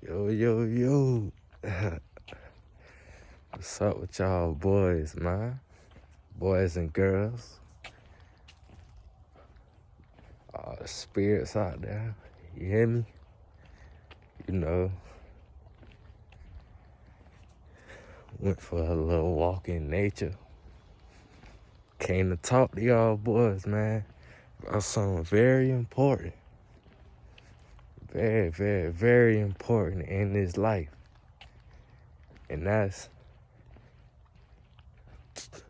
Yo, yo, yo. What's up with y'all boys, man? Boys and girls. All the spirits out there. You hear me? You know, went for a little walk in nature. Came to talk to y'all boys, man, about something very important. Very, very, very important in this life. And that's,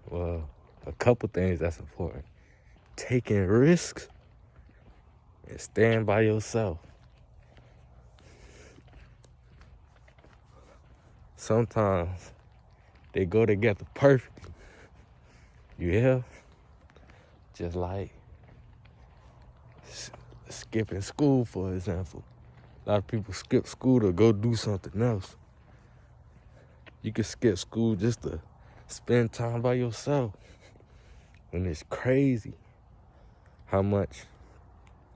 well, a couple things that's important. Taking risks and staying by yourself. Sometimes they go together perfectly. You hear? Just like skipping school, for example. A lot of people skip school to go do something else. You can skip school just to spend time by yourself. And it's crazy how much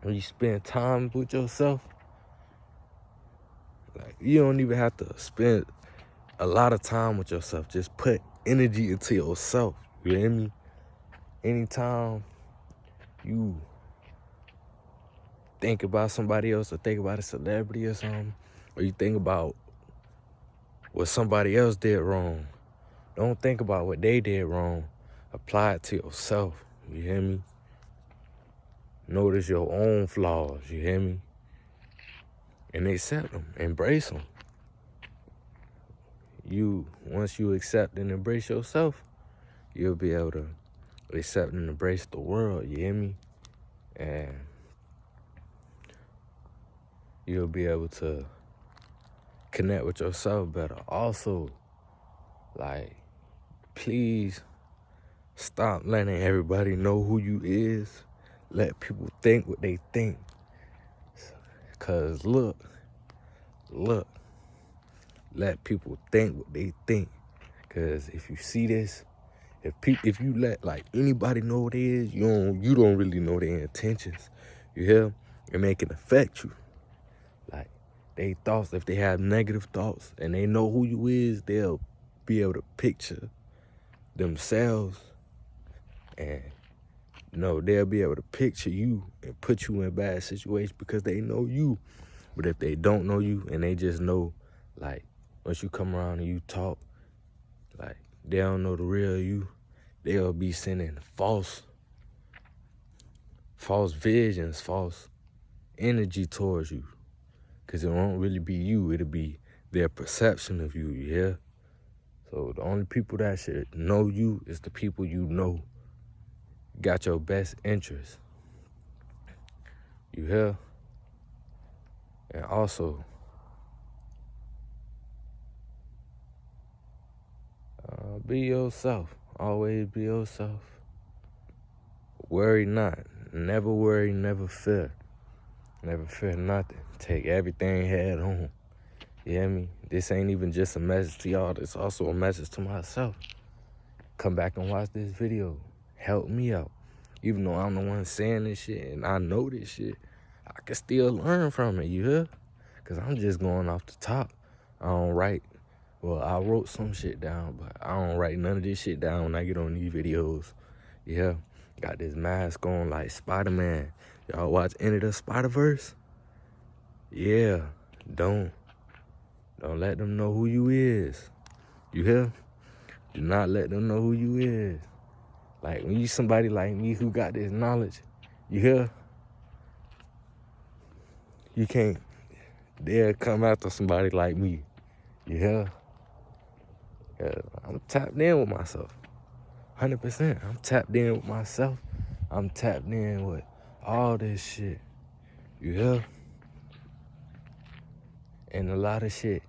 when you spend time with yourself, like you don't even have to spend a lot of time with yourself. Just put energy into yourself. You hear me? Anytime you think about somebody else or think about a celebrity or something, or you think about what somebody else did wrong, don't think about what they did wrong. Apply it to yourself. You hear me? Notice your own flaws. You hear me? And accept them. Embrace them. Once you accept and embrace yourself, you'll be able to accept and embrace the world. You hear me? And you'll be able to connect with yourself better. Also, like, please stop letting everybody know who you is. Let people think what they think. Cause look, let people think what they think. Cause if you see this, if you let like anybody know what it is, you don't really know their intentions. You hear? And they can affect you. Like they thoughts, if they have negative thoughts and they know who you is, they'll be able to picture themselves and they'll be able to picture you and put you in bad situations because they know you. But if they don't know you and they just know, like, once you come around and you talk, like, they don't know the real you, they'll be sending false visions, false energy towards you. Because it won't really be you. It'll be their perception of you, you hear? So the only people that should know you is the people you know got your best interest. You hear? And also, be yourself. Always be yourself. Worry not. Never worry, never fear. Never fear nothing. Take everything head on. You hear me? This ain't even just a message to y'all. It's also a message to myself. Come back and watch this video. Help me out. Even though I'm the one saying this shit and I know this shit, I can still learn from it, you hear? Because I'm just going off the top. I don't write. Well, I wrote some shit down, but I don't write none of this shit down when I get on these videos. Yeah, got this mask on like Spider-Man. Y'all watch Into the Spider-Verse? Yeah, don't let them know who you is. You hear? Do not let them know who you is. Like, when you somebody like me who got this knowledge, you hear? You can't dare come after somebody like me. You hear? Yeah, I'm tapped in with myself. 100%. I'm tapped in with myself. I'm tapped in with all this shit. You hear? And a lot of shit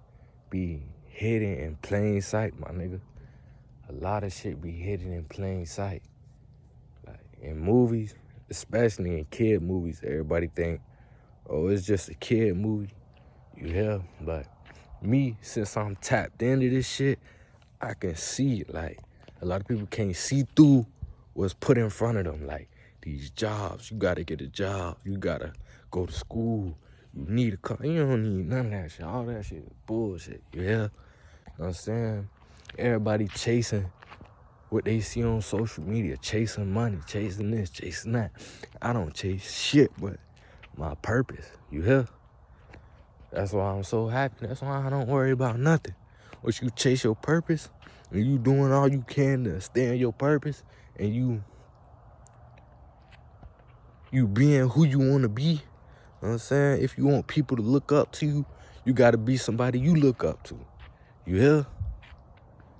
be hidden in plain sight, my nigga. A lot of shit be hidden in plain sight. Like in movies, especially in kid movies, everybody think, oh, it's just a kid movie. You hear? But me, since I'm tapped into this shit, I can see it. Like, a lot of people can't see through what's put in front of them. Like, these jobs, you gotta get a job. You gotta go to school. You need a car. You don't need none of that shit. All that shit is bullshit. You hear? You know what I'm saying? Everybody chasing what they see on social media, chasing money, chasing this, chasing that. I don't chase shit but my purpose. You hear? That's why I'm so happy. That's why I don't worry about nothing. Once you chase your purpose and you doing all you can to stay in your purpose and you being who you want to be, you know what I'm saying? If you want people to look up to you, you got to be somebody you look up to. You hear?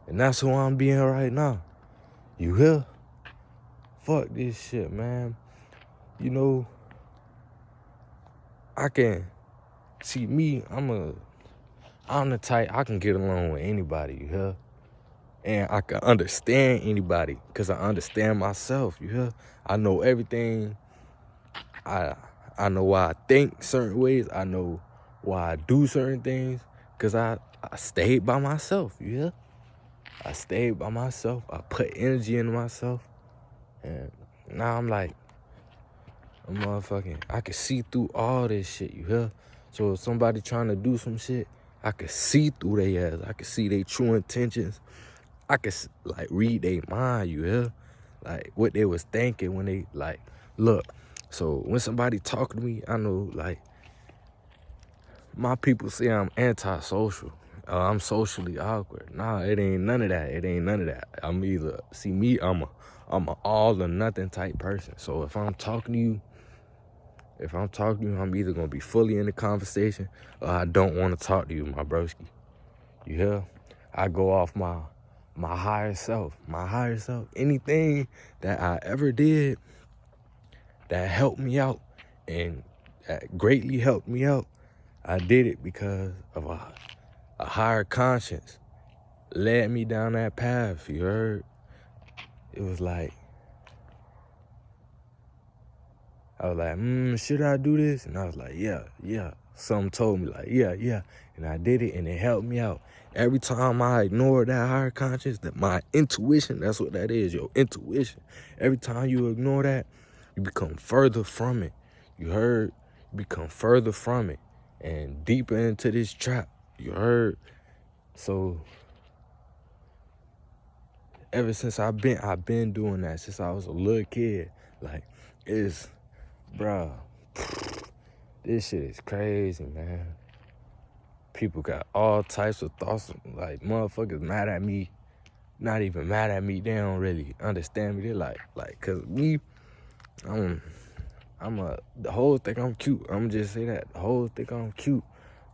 And that's who I'm being right now. You hear? Fuck this shit, man. You know, I can see me, I'm the type, I can get along with anybody, you hear? And I can understand anybody because I understand myself, you hear? I know everything. I know why I think certain ways. I know why I do certain things because I stayed by myself, you hear? I stayed by myself. I put energy into myself. And now I'm like, I can see through all this shit, you hear? So if somebody trying to do some shit, I can see through their ass. I can see their true intentions. I can, like, read their mind, you hear? Like, what they was thinking when they, like, look. So when somebody talk to me, I know, like, my people say I'm antisocial. I'm socially awkward. Nah, it ain't none of that. It ain't none of that. I'm either, see me, I'm a all or nothing type person. So if I'm talking to you, I'm either going to be fully in the conversation or I don't want to talk to you, my broski. You hear? I go off my higher self. My higher self. Anything that I ever did that helped me out and that greatly helped me out, I did it because of a higher conscience led me down that path, you heard? It was like, I was like, should I do this? And I was like, yeah. Something told me like, yeah. And I did it and it helped me out. Every time I ignored that higher conscience, that my intuition, that's what that is, your intuition. Every time you ignore that, you become further from it. You heard? You become further from it and deeper into this trap. You heard? So ever since I've been doing that since I was a little kid. Like, bruh, this shit is crazy, man. People got all types of thoughts, like, motherfuckers mad at me, not even mad at me, they don't really understand me. They like, cause me, the whole think I'm cute. I'm just say that, the whole think I'm cute.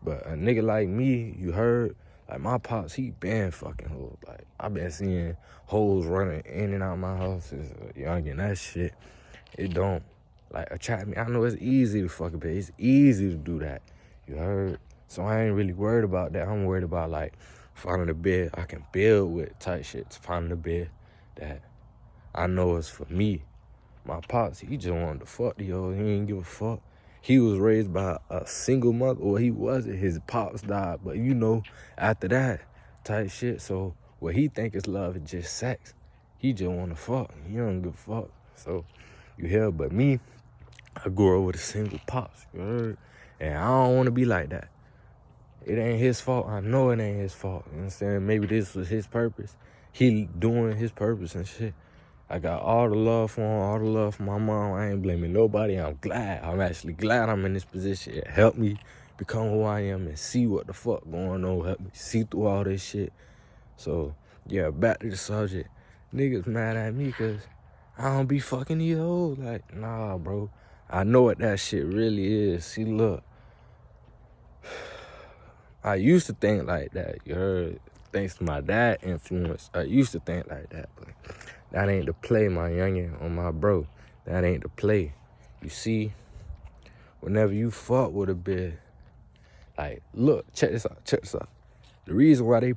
But a nigga like me, you heard, like my pops, he been fucking hoes. Like, I been seeing hoes running in and out my house as a youngin'. That shit, it don't, like, attract me. I know it's easy to fuck a bitch. It's easy to do that. You heard? So I ain't really worried about that. I'm worried about, like, finding a bed I can build with type shit. Finding a bed that I know is for me. My pops, he just wanted to fuck the hoes. He didn't give a fuck. He was raised by a single mother, or he wasn't. His pops died. But, you know, after that type shit, so what he think is love is just sex. He just want to fuck. He don't give a fuck. So, you hear? But me, I grew up with a single pops. You heard? And I don't want to be like that. It ain't his fault. I know it ain't his fault. You know what I'm saying? Maybe this was his purpose. He doing his purpose and shit. I got all the love for him, all the love for my mom. I ain't blaming nobody. I'm glad. I'm actually glad I'm in this position. It helped me become who I am and see what the fuck going on. Help me see through all this shit. So, yeah, back to the subject. Niggas mad at me because I don't be fucking these hoes. Like, nah, bro. I know what that shit really is. See, look. I used to think like that, you heard? Thanks to my dad influence. I used to think like that, but that ain't the play, my youngin', on my bro. That ain't the play. You see, whenever you fuck with a bitch, like, look, check this out. The reason why they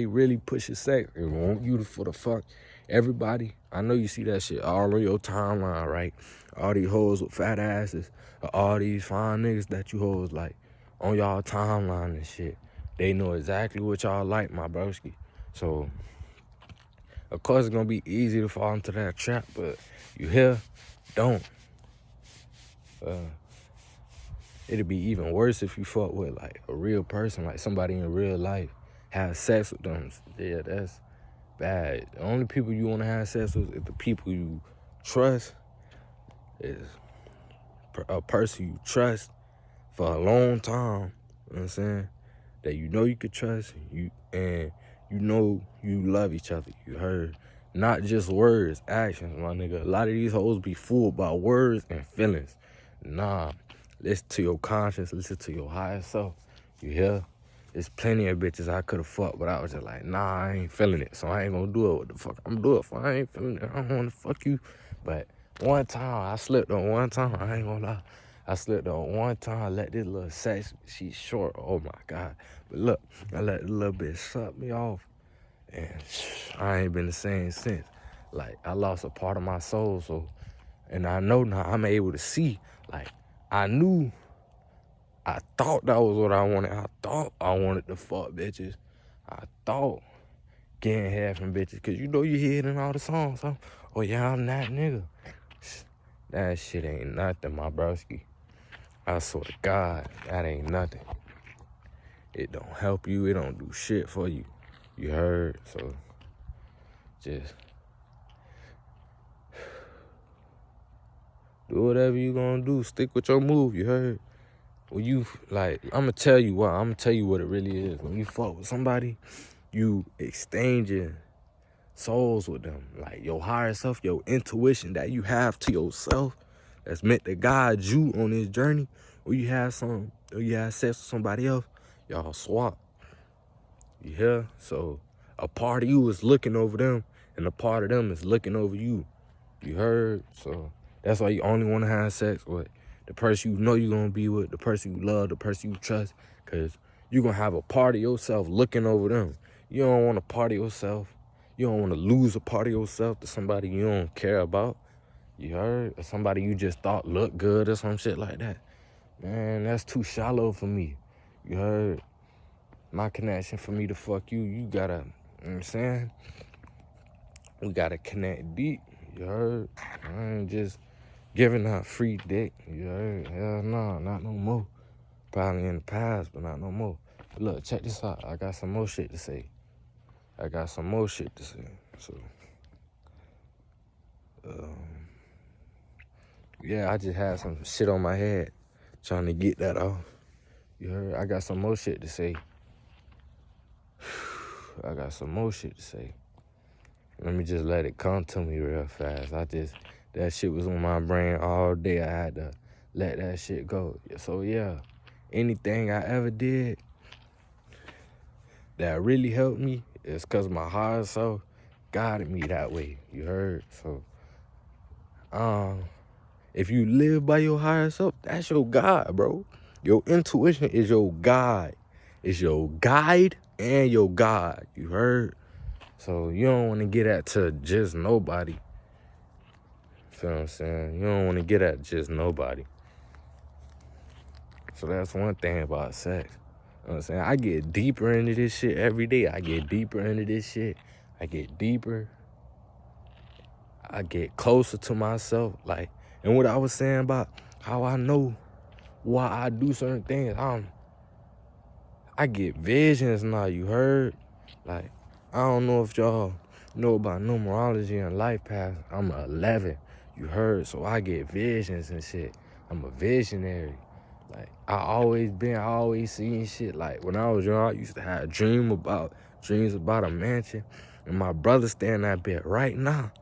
really pushing sex and want you for the fuck everybody. I know you see that shit all on your timeline, right? All these hoes with fat asses, or all these fine niggas that you hoes like on y'all timeline and shit. They know exactly what y'all like, my broski. So, of course, it's gonna be easy to fall into that trap, but you hear? Don't. it'd be even worse if you fuck with like a real person, like somebody in real life, have sex with them. Yeah, that's bad. The only people you want to have sex with is the people you trust, is a person you trust for a long time. You know what I'm saying? That you know you could trust, and you know you love each other. You heard? Not just words, actions, my nigga. A lot of these hoes be fooled by words and feelings. Nah, listen to your conscience, listen to your higher self. You hear? There's plenty of bitches I could have fucked, but I was just like, nah, I ain't feeling it, so I ain't gonna do it. What the fuck I'm doing for? I ain't feeling it. I don't wanna fuck you. But one time, I slipped on one time, I ain't gonna lie. I slipped on one time, I let this little sex, she's short, oh my God. But look, I let the little bitch suck me off, and I ain't been the same since. Like, I lost a part of my soul, so, and I know now I'm able to see, like, I thought that was what I wanted. I thought I wanted to fuck bitches. I thought getting head from bitches, because you know you hear it in all the songs, huh? Oh yeah, I'm that nigga. That shit ain't nothing, my broski. I swear to God, that ain't nothing. It don't help you. It don't do shit for you. You heard? So, just do whatever you gonna do. Stick with your move, you heard? When you, like, I'ma tell you what it really is. When you fuck with somebody, you exchanging souls with them. Like, your higher self, your intuition that you have to yourself that's meant to guide you on this journey, or you have sex with somebody else, y'all swap. You hear? So a part of you is looking over them, and a part of them is looking over you. You heard? So that's why you only want to have sex with the person you know you're going to be with, the person you love, the person you trust, because you're going to have a part of yourself looking over them. You don't want a part of yourself. You don't want to lose a part of yourself to somebody you don't care about. You heard? Or somebody you just thought looked good or some shit like that. Man, that's too shallow for me. You heard? My connection for me to fuck you, you gotta, you know what I'm saying? We gotta connect deep. You heard? I ain't just giving out free dick. You heard? Hell no, not no more. Probably in the past, but not no more. But look, check this out. I got some more shit to say. So, yeah, I just had some shit on my head trying to get that off. You heard? I got some more shit to say. Let me just let it come to me real fast. That shit was on my brain all day. I had to let that shit go. So yeah, anything I ever did that really helped me is because my higher self guided me that way. You heard? So, if you live by your higher self, that's your guide, bro. Your intuition is your guide. It's your guide and your God. You heard? So you don't want to get at to just nobody. Feel what I'm saying? You don't want to get at just nobody. So that's one thing about sex. You know what I'm saying? I get deeper into this shit every day. I get deeper. I get closer to myself. Like, and what I was saying about how I know why I do certain things, I get visions now, you heard? Like, I don't know if y'all know about numerology and life path. I'm 11, you heard? So I get visions and shit. I'm a visionary. Like, I always seen shit. Like, when I was young, I used to have dreams about a mansion. And my brother staying in that bed right now.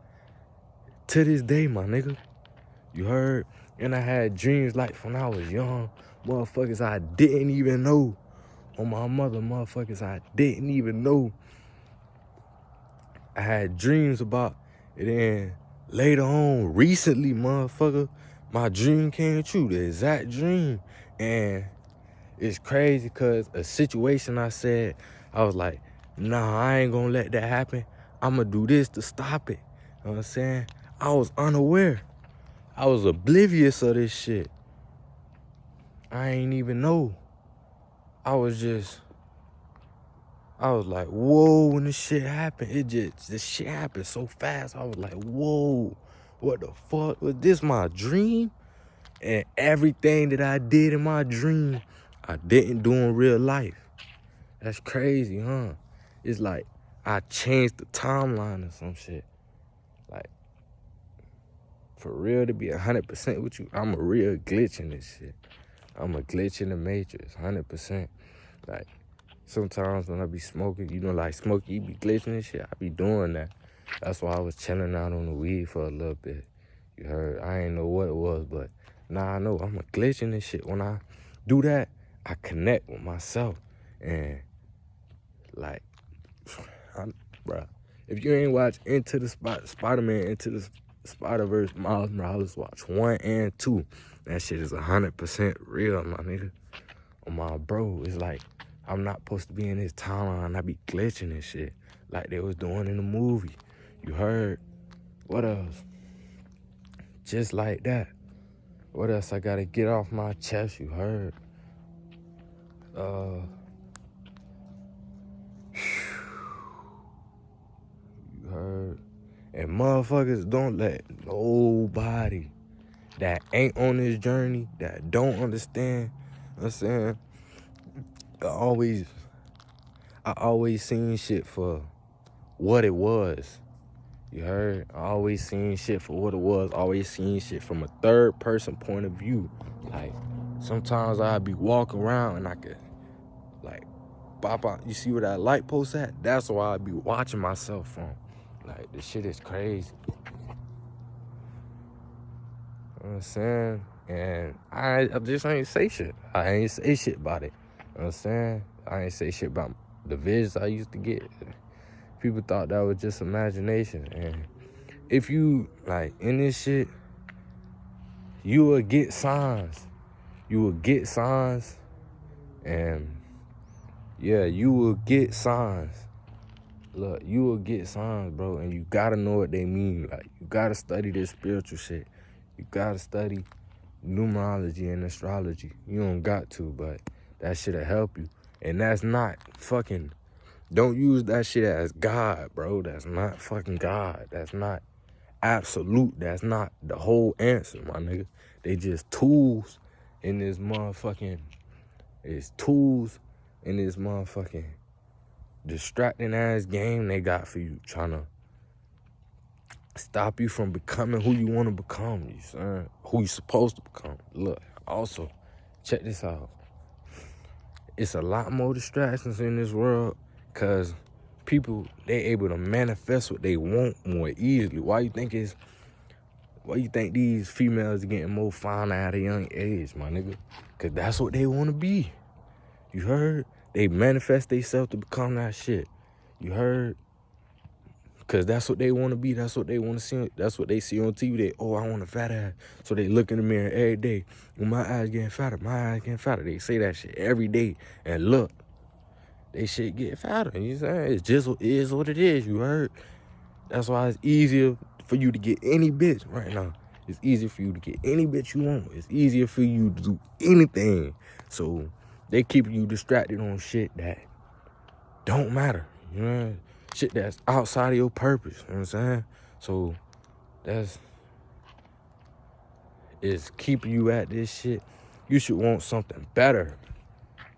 To this day, my nigga. You heard? And I had dreams like when I was young. Motherfuckers I didn't even know. On my mother, motherfuckers I didn't even know. I had dreams about it, and later on, recently, motherfucker, my dream came true, the exact dream. And it's crazy because a situation I said, I was like, nah, I ain't gonna let that happen. I'm gonna do this to stop it. You know what I'm saying? I was unaware. I was oblivious of this shit. I ain't even know. I was like, whoa, when this shit happened. This shit happened so fast. I was like, whoa, what the fuck? Was this my dream? And everything that I did in my dream, I didn't do in real life. That's crazy, huh? It's like I changed the timeline or some shit. Like, for real, to be 100% with you, I'm a real glitch in this shit. I'm a glitch in the matrix, 100%. Like, sometimes when I be smoking, you know, like Smokey, you be glitching and shit, I be doing that. That's why I was chilling out on the weed for a little bit. You heard? I ain't know what it was, but now I know I'm a glitching and shit. When I do that, I connect with myself. And, like, bruh, if you ain't watch Into the Spider-Man, Into the Spider-Verse, Miles Morales, watch 1 and 2. That shit is 100% real, my nigga. On my bro, it's like, I'm not supposed to be in this timeline. I be glitching and shit like they was doing in the movie. You heard? What else? Just like that. What else I gotta get off my chest? You heard? You heard? And motherfuckers, don't let nobody that ain't on this journey, that don't understand, you know what I'm saying? I always seen shit for what it was. You heard? I always seen shit for what it was. Always seen shit from a third person point of view. Like, sometimes I'd be walking around and I could, like, pop out. You see where that light post at? That's where I'd be watching myself from. Like, this shit is crazy. You know what I'm saying? And I just ain't say shit. I ain't say shit about it. You know what I'm saying? I ain't say shit about the visions I used to get. People thought that was just imagination. And if you, like, in this shit, you will get signs. You will get signs. And, yeah, you will get signs. Look, you will get signs, bro. And you gotta know what they mean. Like, you gotta study this spiritual shit. You gotta study numerology and astrology. You don't got to, but that shit'll help you. And that's not fucking, don't use that shit as God, bro. That's not fucking God. That's not absolute. That's not the whole answer, my nigga. They just tools in this motherfucking, it's tools in this motherfucking distracting ass game they got for you, trying to stop you from becoming who you want to become, you son, who you supposed to become. Look, also, check this out. It's a lot more distractions in this world because people, they able to manifest what they want more easily. Why you think these females are getting more fine at a young age, my nigga? Because that's what they want to be. You heard? They manifest themselves to become that shit. You heard? Because that's what they want to be. That's what they want to see. That's what they see on TV. They, oh, I want a fat ass. So they look in the mirror every day. Well, my eyes getting fatter. My eyes getting fatter. They say that shit every day. And look, they shit get fatter. You know what I'm saying? It's just it is what it is. You heard? That's why it's easier for you to get any bitch right now. It's easier for you to get any bitch you want. It's easier for you to do anything. So they keep you distracted on shit that don't matter. You know? Shit that's outside of your purpose. You know what I'm saying? So it's keeping you at this shit. You should want something better.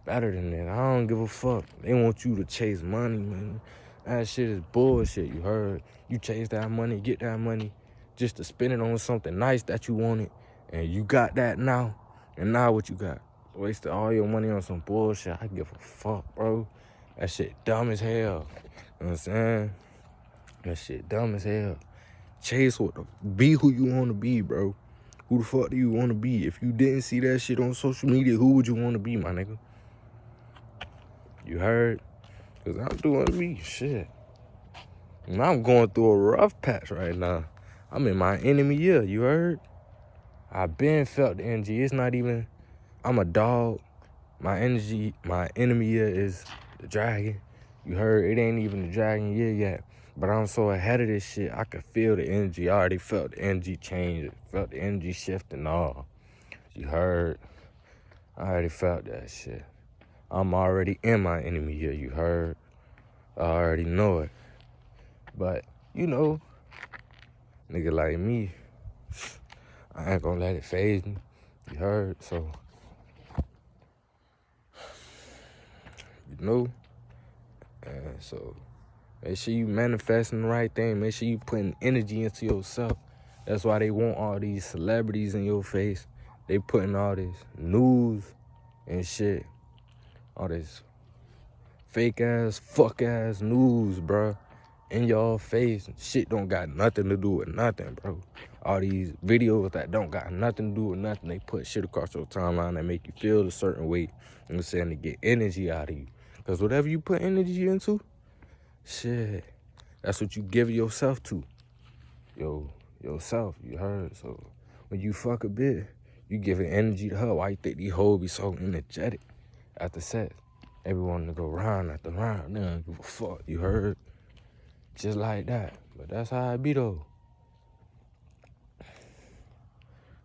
Better than that. I don't give a fuck. They want you to chase money, man. That shit is bullshit, you heard? You chase that money, get that money, just to spend it on something nice that you wanted, and you got that now, and now what you got? Wasted all your money on some bullshit. I give a fuck, bro. That shit dumb as hell. You know what I'm saying? That shit dumb as hell. Chase be who you want to be, bro. Who the fuck do you want to be? If you didn't see that shit on social media, who would you want to be, my nigga? You heard? Because I'm doing me, shit. And I'm going through a rough patch right now. I'm in my enemy year, you heard? I been felt the energy. It's not even, I'm a dog. My enemy year is the dragon. You heard? It ain't even the dragon year yet. But I'm so ahead of this shit, I could feel the energy. I already felt the energy change. Felt the energy shift and all. You heard? I already felt that shit. I'm already in my enemy year, you heard? I already know it. But, you know, nigga like me, I ain't gonna let it faze me. You heard? So, you know, and so make sure you manifesting the right thing. Make sure you putting energy into yourself. That's why they want all these celebrities in your face. They putting all this news and shit, all this fake ass, fuck ass news, bro, in your face. Shit don't got nothing to do with nothing, bro. All these videos that don't got nothing to do with nothing, they put shit across your timeline that make you feel a certain way. You know what I'm saying? To get energy out of you. Because whatever you put energy into, shit, that's what you give yourself to. Yourself, you heard? So when you fuck a bitch, you giving energy to her. Why you think these hoes be so energetic after sex? Everyone to go round after round. They don't give a fuck, you heard? Just like that. But that's how it be, though.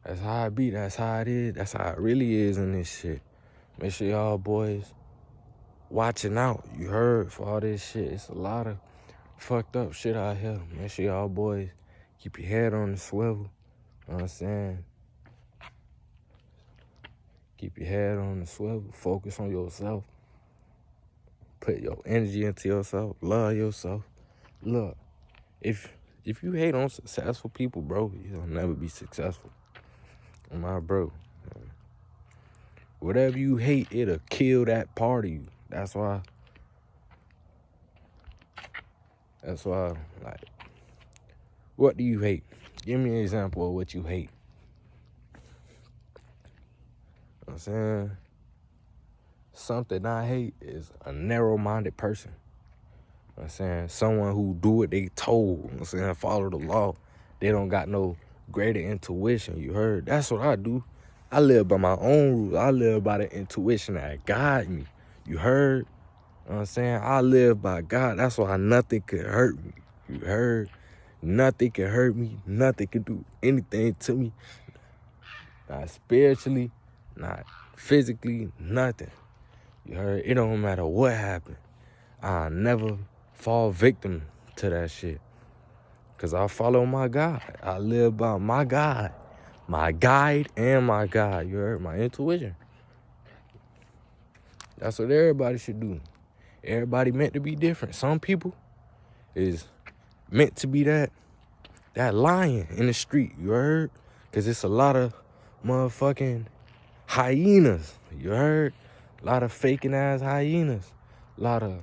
That's how it be. That's how it is. That's how it really is in this shit. Make sure y'all boys watching out, you heard, for all this shit. It's a lot of fucked up shit out here. Make sure y'all boys keep your head on the swivel. You know what I'm saying? Keep your head on the swivel. Focus on yourself. Put your energy into yourself. Love yourself. Look, if you hate on successful people, bro, you'll never be successful. My bro. Whatever you hate, it'll kill that part of you. That's why, like, what do you hate? Give me an example of what you hate. You know what I'm saying? Something I hate is a narrow-minded person. You know what I'm saying? Someone who do what they told. You know what I'm saying? Follow the law. They don't got no greater intuition. You heard? That's what I do. I live by my own rules. I live by the intuition that guide me. You heard? You know what I'm saying? I live by God. That's why nothing can hurt me. You heard? Nothing can hurt me. Nothing can do anything to me. Not spiritually, not physically, nothing. You heard? It don't matter what happened. I'll never fall victim to that shit. Because I follow my God. I live by my God. My guide and my God. You heard? My intuition. That's what everybody should do. Everybody meant to be different. Some people is meant to be that lion in the street. You heard? Because it's a lot of motherfucking hyenas. You heard? A lot of faking ass hyenas. A lot of,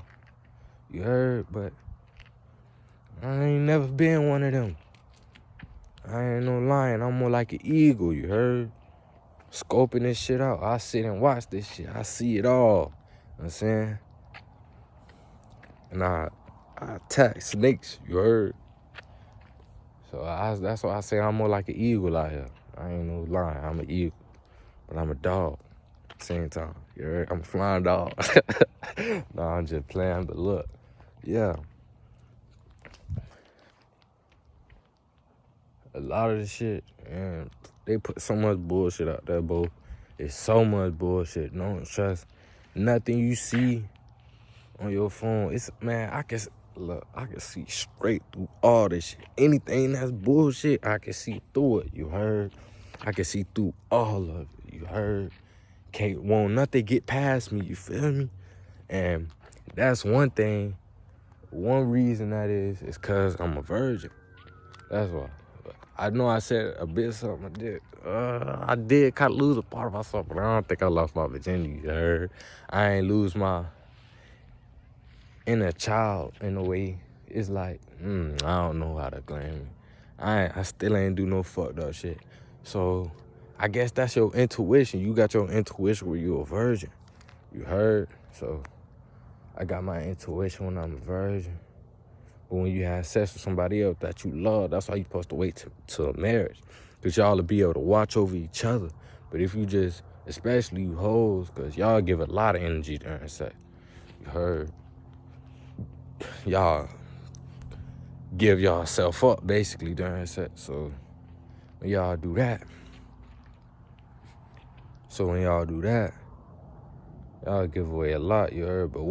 you heard? But I ain't never been one of them. I ain't no lion. I'm more like an eagle, you heard? Scoping this shit out. I sit and watch this shit. I see it all. You know what I'm saying? And I attack snakes, you heard? So that's why I say I'm more like an eagle out here. I ain't no lion. I'm an eagle. But I'm a dog at the same time. You heard? I'm a flying dog. No, I'm just playing, but look. Yeah. A lot of the shit, and they put so much bullshit out there, bro. It's so much bullshit. Don't trust nothing you see on your phone. It's, man, I can see straight through all this shit. Anything that's bullshit, I can see through it. You heard? I can see through all of it. You heard? Won't nothing get past me. You feel me? And that's one thing. One reason that is because I'm a virgin. That's why. I know I said a bit something. I did kind of lose a part of myself, but I don't think I lost my virginity. You heard? I ain't lose my inner child in a way. It's like, I don't know how to claim it. I still ain't do no fucked up shit. So I guess that's your intuition. You got your intuition when you're a virgin. You heard? So I got my intuition when I'm a virgin. But when you have sex with somebody else that you love, that's why you're supposed to wait till marriage. Because y'all will be able to watch over each other. But if you just, especially you hoes, because y'all give a lot of energy during sex. You heard? Y'all give yourself up, basically, during sex. So when y'all do that, y'all give away a lot, you heard? But a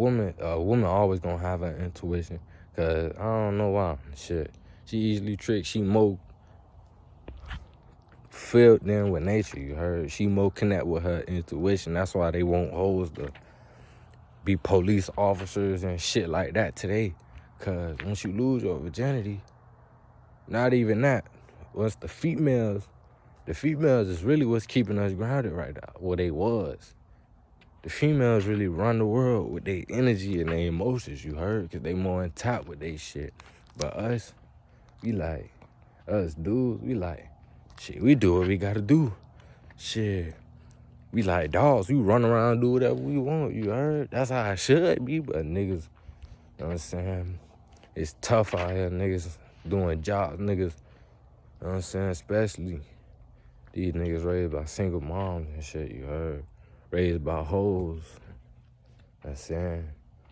woman always gonna have an intuition. Cause I don't know why. Shit. She easily tricked. She more filled in with nature, you heard? She more connect with her intuition. That's why they want hoes to be police officers and shit like that today. Cause once you lose your virginity, not even that. Once the females is really what's keeping us grounded right now. Well, they was. The females really run the world with their energy and their emotions, you heard? Cause they more on top with their shit. But us dudes, we like, shit, we do what we gotta do. Shit. We like dogs. We run around and do whatever we want, you heard? That's how I should be, but niggas, you know what I'm saying? It's tough out here, niggas doing jobs, niggas, you know what I'm saying? Especially these niggas raised by single moms and shit, you heard? Raised by hoes, you know what I'm saying?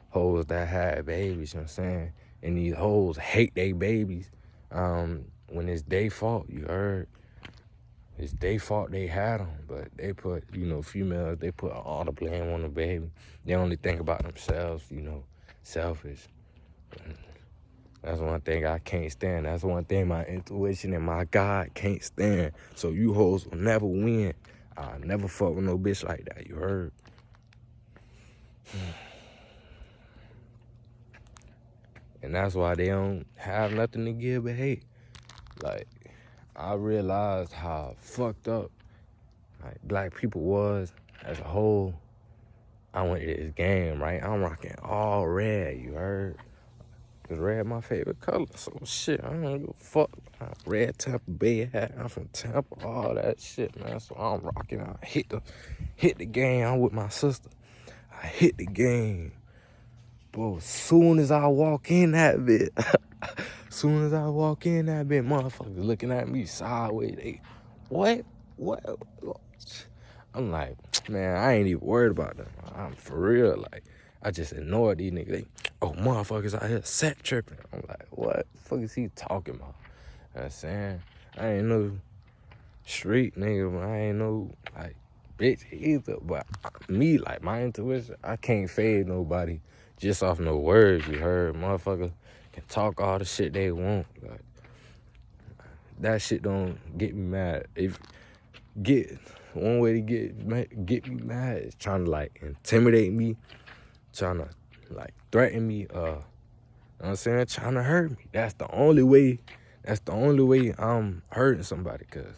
Hoes that had babies, you know what I'm saying? And these hoes hate they babies when it's their fault, you heard? It's their fault they had them, but they put, you know, females, they put all the blame on the baby. They only think about themselves, you know, selfish. That's one thing I can't stand. That's one thing my intuition and my God can't stand. So you hoes will never win. I'll never fuck with no bitch like that, you heard? And that's why they don't have nothing to give but hate. Like, I realized how fucked up like black people was as a whole. I went to this game, right? I'm rocking all red, you heard? Cause red my favorite color, so shit, I don't give a fuck. Red Tampa Bay hat, I'm from Tampa, all that shit, man. So I'm rocking. I hit the game. I'm with my sister. I hit the game, bro. Soon as I walk in that bit, motherfuckers looking at me sideways. They, what? I'm like, man, I ain't even worried about them. I'm for real, like. I just ignored these niggas. They, oh, motherfuckers out here set tripping. I'm like, what the fuck is he talking about? You know what I'm saying? I ain't no street nigga, but I ain't no, like, bitch either. But me, like, my intuition, I can't fade nobody just off no words, you heard? Motherfucker can talk all the shit they want. Like, that shit don't get me mad. One way to get me mad is trying to, like, intimidate me. Trying to, like, threaten me, you know what I'm saying? Trying to hurt me. That's the only way I'm hurting somebody. Because,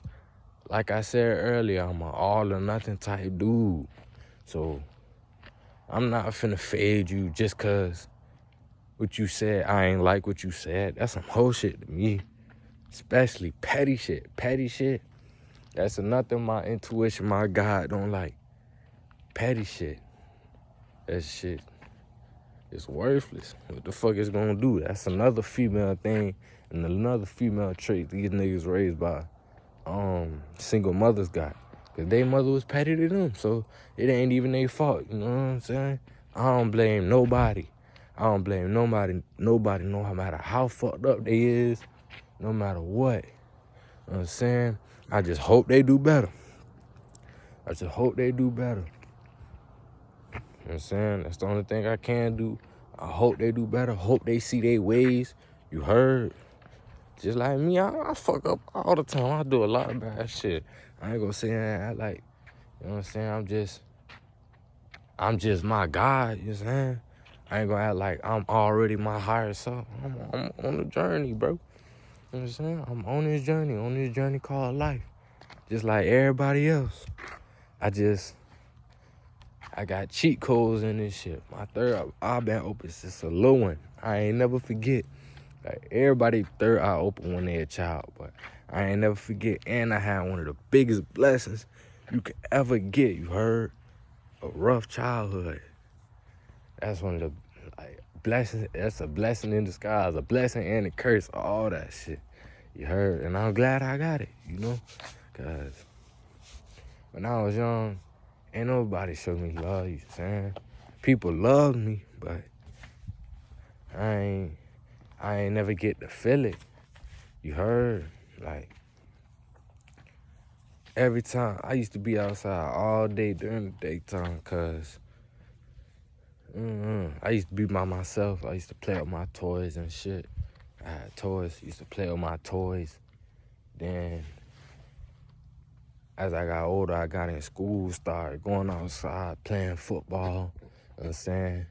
like I said earlier, I'm an all or nothing type dude. So, I'm not finna fade you just because what you said, I ain't like what you said. That's some whole shit to me. Especially petty shit. That's nothing my intuition, my God don't like. Petty shit. That shit is worthless. What the fuck is gonna do? That's another female thing and another female trait these niggas raised by single mothers got. Cause their mother was petty to them, so it ain't even their fault. You know what I'm saying? I don't blame nobody. No matter how fucked up they is, no matter what. You know what I'm saying? I just hope they do better. You know what I'm saying? That's the only thing I can do. I hope they do better. Hope they see their ways. You heard? Just like me, I fuck up all the time. I do a lot of bad shit. I ain't gonna say that. Like, you know what I'm saying? I'm just my God, you know what I'm saying? I ain't gonna act like I'm already my higher self. I'm on the journey, bro. You know what I'm saying? I'm on this journey called life. Just like everybody else. I got cheat codes in this shit. My third eye been open since a little one. I ain't never forget. Like, everybody third eye open when they a child, but I ain't never forget. And I had one of the biggest blessings you could ever get, you heard? A rough childhood. That's one of the, like, blessings. That's a blessing in disguise, a blessing and a curse, all that shit. You heard? And I'm glad I got it, you know? Because when I was young, ain't nobody showed me love, you know what I'm saying? People loved me, but I ain't never get to feel it. You heard? Like, every time, I used to be outside all day during the daytime, cause I used to be by myself. I used to play with my toys and shit. I had toys, used to play with my toys. Then as I got older, I got in school, started going outside, playing football, you know what I'm saying?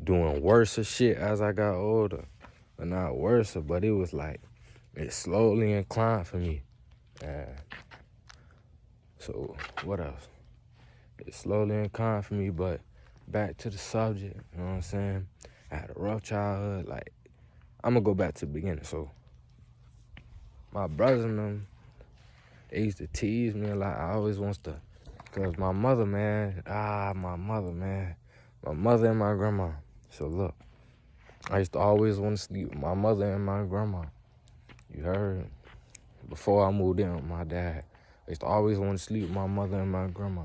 Doing worse shit as I got older. But not worse, but it was like, it slowly inclined for me. So, what else? It slowly inclined for me, but back to the subject, you know what I'm saying? I had a rough childhood. Like, I'm gonna go back to the beginning. So, my brothers and them, they used to tease me a lot. I always wants to, cause my mother, man, my mother and my grandma. So look, I used to always want to sleep with my mother and my grandma. You heard? Before I moved in with my dad, I used to always want to sleep with my mother and my grandma.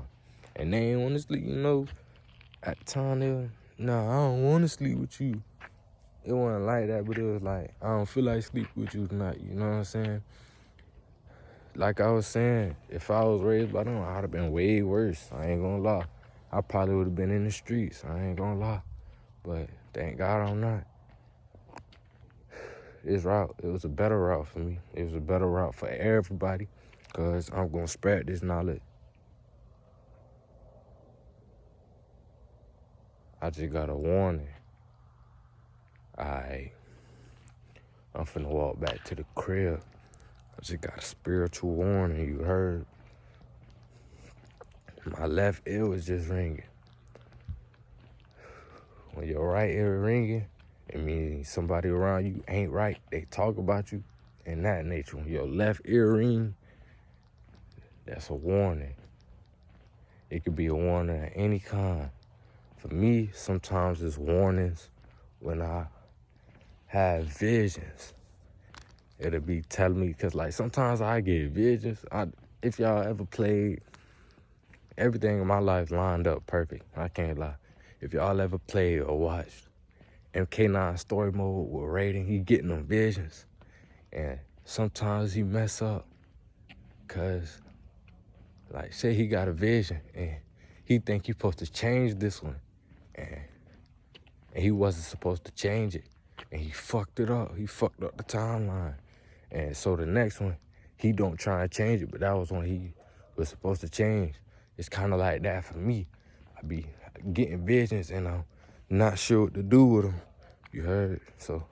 And they ain't want to sleep, you know. At the time, they were, nah, I don't want to sleep with you. It wasn't like that, but it was like, I don't feel like sleep with you tonight, you know what I'm saying? Like I was saying, if I was raised by them, I'd have been way worse. I ain't gonna lie. I probably would have been in the streets. I ain't gonna lie. But thank God I'm not. This route, it was a better route for me. It was a better route for everybody, because I'm gonna spread this knowledge. I just got a warning. I'm finna walk back to the crib. I just got a spiritual warning, you heard? My left ear was just ringing. When your right ear ringing, it means somebody around you ain't right. They talk about you and that nature. When your left ear ring, that's a warning. It could be a warning of any kind. For me, sometimes it's warnings when I have visions. It'll be telling me, because like sometimes I get visions. If y'all ever played, everything in my life lined up perfect. I can't lie. If y'all ever played or watched MK9 story mode with Raiden, he getting them visions. And sometimes he mess up. Cause like say he got a vision and he think he supposed to change this one. And he wasn't supposed to change it. And he fucked it up. He fucked up the timeline. And so the next one, he don't try and change it, but that was when he was supposed to change. It's kind of like that for me. I be getting visions and I'm not sure what to do with them. You heard? So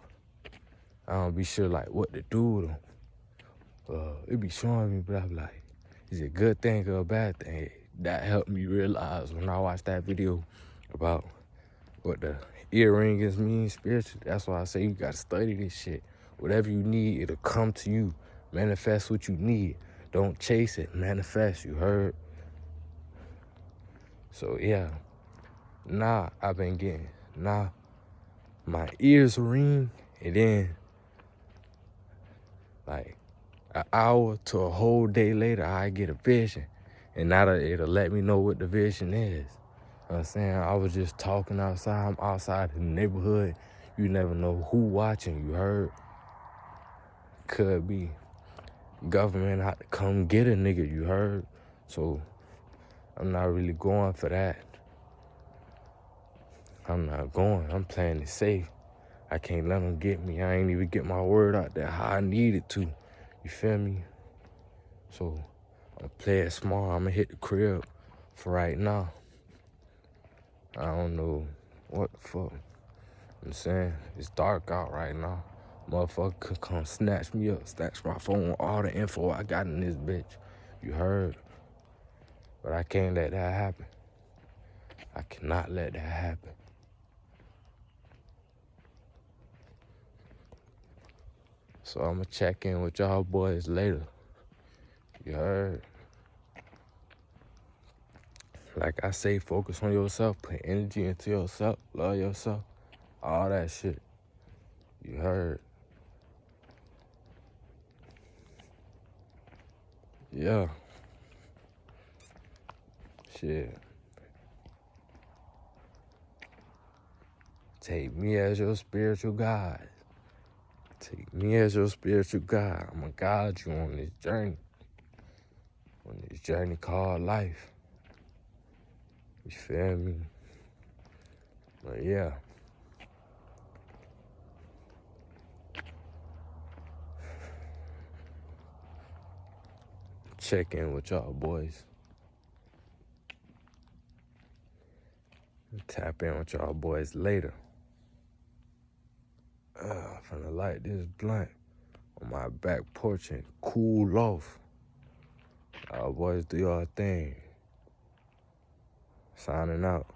I don't be sure like what to do with them. It be showing me, but I be like, is it a good thing or a bad thing? That helped me realize when I watched that video about what the earrings mean spiritually. That's why I say you gotta study this shit. Whatever you need, it'll come to you. Manifest what you need. Don't chase it. Manifest, you heard? So yeah. I've been getting, my ears ring, and then like an hour to a whole day later, I get a vision. And now it'll let me know what the vision is. You know what I'm saying? I was just talking outside. I'm outside in the neighborhood. You never know who watching, you heard? Could be government out to come get a nigga, you heard? So I'm not really going for that. I'm not going. I'm playing it safe. I can't let them get me. I ain't even get my word out there how I needed to. You feel me? So I'm play it small. I'm gonna hit the crib for right now. I don't know what the fuck. I'm saying it's dark out right now. Motherfucker could come snatch me up, snatch my phone, all the info I got in this bitch. You heard? But I can't let that happen. I cannot let that happen. So I'ma check in with y'all boys later. You heard? Like I say, focus on yourself, put energy into yourself, love yourself, all that shit. You heard? Yeah. Shit. Take me as your spiritual guide. Take me as your spiritual guide. I'm gonna guide you on this journey. On this journey called life. You feel me? But yeah. check in with y'all boys. Tap in with y'all boys later. I'm finna light this blunt on my back porch and cool off. Y'all boys do y'all thing. Signing out.